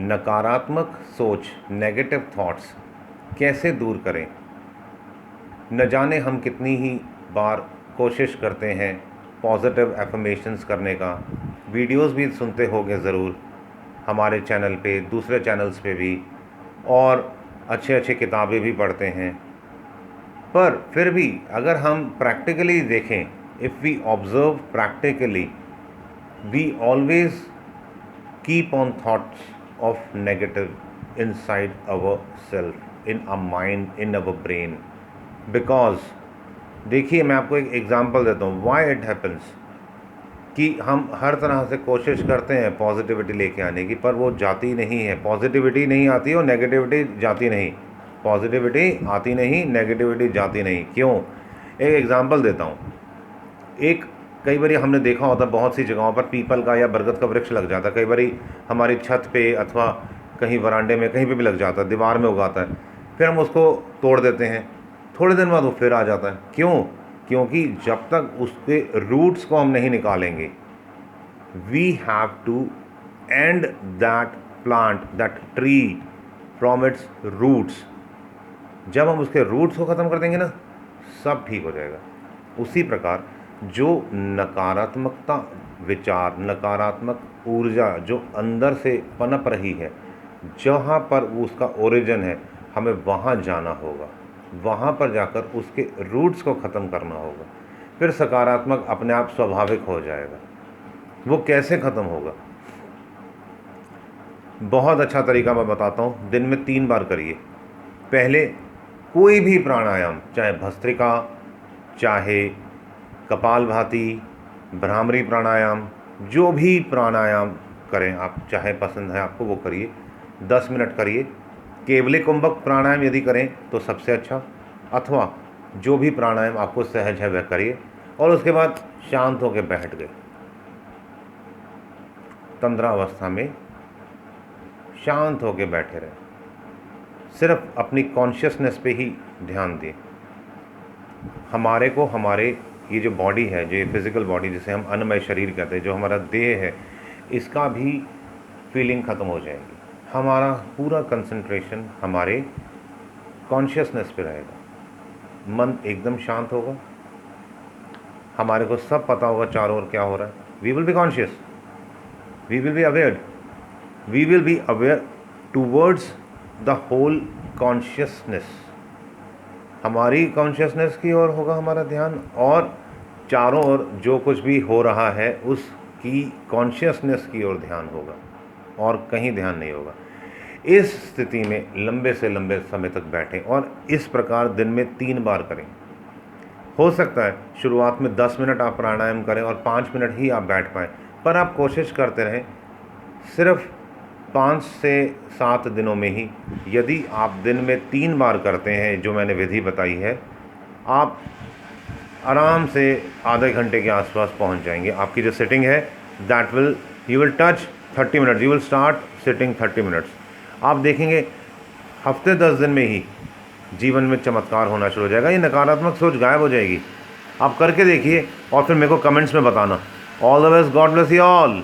नकारात्मक सोच, negative thoughts कैसे दूर करें। न जाने हम कितनी ही बार कोशिश करते हैं पॉजिटिव एफर्मेशंस करने का। वीडियोस भी सुनते होंगे ज़रूर हमारे चैनल पे, दूसरे चैनल्स पे भी, और अच्छे अच्छे किताबें भी पढ़ते हैं। पर फिर भी अगर हम प्रैक्टिकली देखें, if we observe practically, we always keep on thoughts of negative inside ourself, in our mind, in our brain. Because देखिए, मैं आपको एक एग्जांपल देता हूँ why it happens, कि हम हर तरह से कोशिश करते हैं पॉजिटिविटी लेके आने की, पर वो जाती नहीं है। पॉजिटिविटी नहीं आती और नेगेटिविटी जाती नहीं। पॉजिटिविटी आती नहीं, नेगेटिविटी जाती नहीं। क्यों? एक एग्जांपल देता हूँ। एक कई बार हमने देखा होता है बहुत सी जगहों पर पीपल का या बरगद का वृक्ष लग जाता है। कई बार हमारी छत पे अथवा कहीं वरांडे में कहीं पे भी लग जाता है, दीवार में उगाता है। फिर हम उसको तोड़ देते हैं, थोड़े दिन बाद वो फिर आ जाता है। क्यों? क्योंकि जब तक उसके रूट्स को हम नहीं निकालेंगे, we have to end that plant, that tree from its roots. जब हम उसके रूट्स को ख़त्म कर देंगे ना, सब ठीक हो जाएगा। उसी प्रकार जो नकारात्मकता विचार, नकारात्मक ऊर्जा जो अंदर से पनप रही है, जहाँ पर उसका ओरिजिन है, हमें वहाँ जाना होगा। वहाँ पर जाकर उसके रूट्स को ख़त्म करना होगा। फिर सकारात्मक अपने आप स्वाभाविक हो जाएगा। वो कैसे ख़त्म होगा? बहुत अच्छा तरीका मैं बताता हूँ। दिन में 3 बार करिए। पहले कोई भी प्राणायाम, चाहे भस्त्रिका, चाहे कपालभाति, भ्रामरी प्राणायाम, जो भी प्राणायाम करें आप, चाहे पसंद है आपको वो करिए। 10 मिनट करिए। केवली कुंभक प्राणायाम यदि करें तो सबसे अच्छा, अथवा जो भी प्राणायाम आपको सहज है वह करिए। और उसके बाद शांत होकर बैठ गए, तंद्रा अवस्था में शांत होकर बैठे रहे। सिर्फ अपनी कॉन्शियसनेस पे ही ध्यान दें। हमारे को हमारे ये जो बॉडी है, जो ये फिज़िकल बॉडी जिसे हम अन्नमय शरीर कहते हैं, जो हमारा देह है, इसका भी फीलिंग ख़त्म हो जाएगी। हमारा पूरा कंसंट्रेशन हमारे कॉन्शियसनेस पे रहेगा। मन एकदम शांत होगा। हमारे को सब पता होगा चारों ओर क्या हो रहा है। We will be conscious, we will be aware, we will be aware towards the whole consciousness. हमारी कॉन्शियसनेस की ओर होगा हमारा ध्यान, और चारों ओर जो कुछ भी हो रहा है उसकी कॉन्शियसनेस की ओर ध्यान होगा, और कहीं ध्यान नहीं होगा। इस स्थिति में लंबे से लंबे समय तक बैठें, और इस प्रकार दिन में 3 बार करें। हो सकता है शुरुआत में 10 मिनट आप प्राणायाम करें और 5 मिनट ही आप बैठ पाएँ, पर आप कोशिश करते रहें। सिर्फ 5 से 7 दिनों में ही यदि आप दिन में 3 बार करते हैं, जो मैंने विधि बताई है, आप आराम से आधे घंटे के आसपास पहुंच जाएंगे। आपकी जो सिटिंग है that will, you will touch 30 minutes, you will start sitting 30 minutes. आप देखेंगे हफ्ते 10 दिन में ही जीवन में चमत्कार होना शुरू हो जाएगा। ये नकारात्मक सोच गायब हो जाएगी। आप करके देखिए और फिर मेरे को कमेंट्स में बताना। All the best, God bless you all.